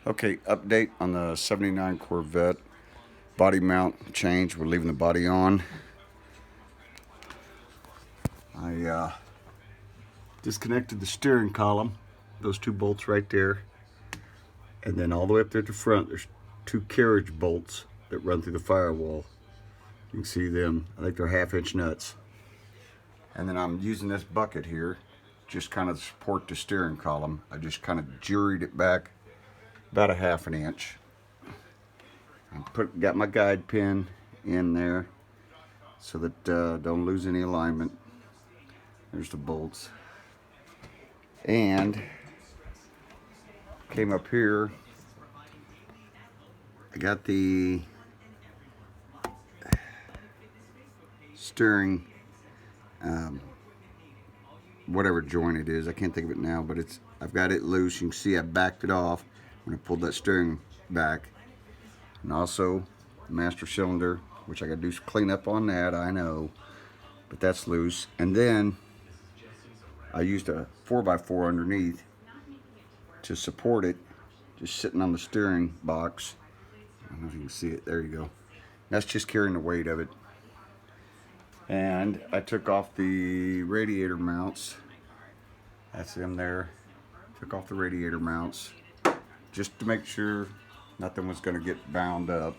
Okay, update on the 79 Corvette. Body mount change. We're leaving the body on. I disconnected the steering column. Those two bolts right there. And then all the way up there at the front, there's two carriage bolts that run through the firewall. You can see them. I think they're 1/2-inch nuts. And then I'm using this bucket here, just kind of to support the steering column. I just kind of juried it back about 1/2 inch. Got my guide pin in there so that don't lose any alignment. There's the bolts. And came up here. I got the steering, whatever joint it is. I can't think of it now, but I've got it loose. You can see I backed it off when I pulled that steering back. And also the master cylinder, which I got to do some clean up on that, I know, but that's loose. And then I used a 4x4 underneath to support it, just sitting on the steering box. I don't know if you can see it. There you go. That's just carrying the weight of it. And I took off the radiator mounts. That's them there. Took off the radiator mounts just to make sure nothing was going to get bound up.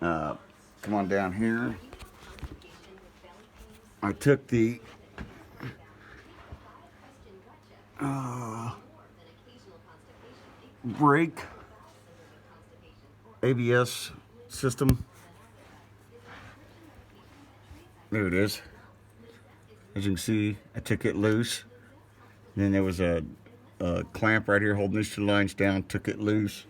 Come on down here. I took the brake ABS system. There it is. As you can see, I took it loose. And then there was a clamp right here holding these two lines down. Took it loose.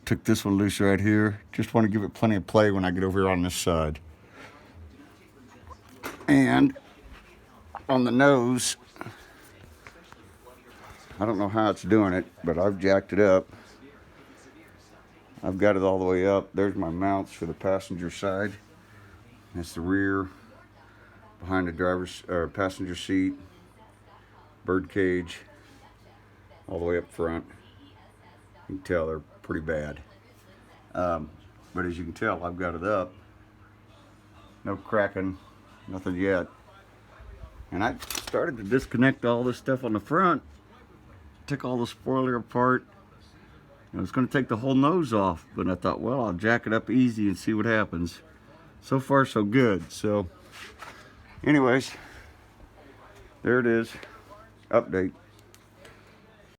Took this one loose right here. Just want to give it plenty of play when I get over here on this side. And on the nose, I don't know how it's doing it, but I've jacked it up. I've got it all the way up. There's my mounts for the passenger side. That's the rear, behind the driver's or passenger seat, bird cage, all the way up front. You can tell they're pretty bad. But as you can tell, I've got it up. No cracking, nothing yet. And I started to disconnect all this stuff on the front. Took all the spoiler apart. I was going to take the whole nose off, but I thought, well, I'll jack it up easy and see what happens. So far, so good. So, anyways, there it is. Update.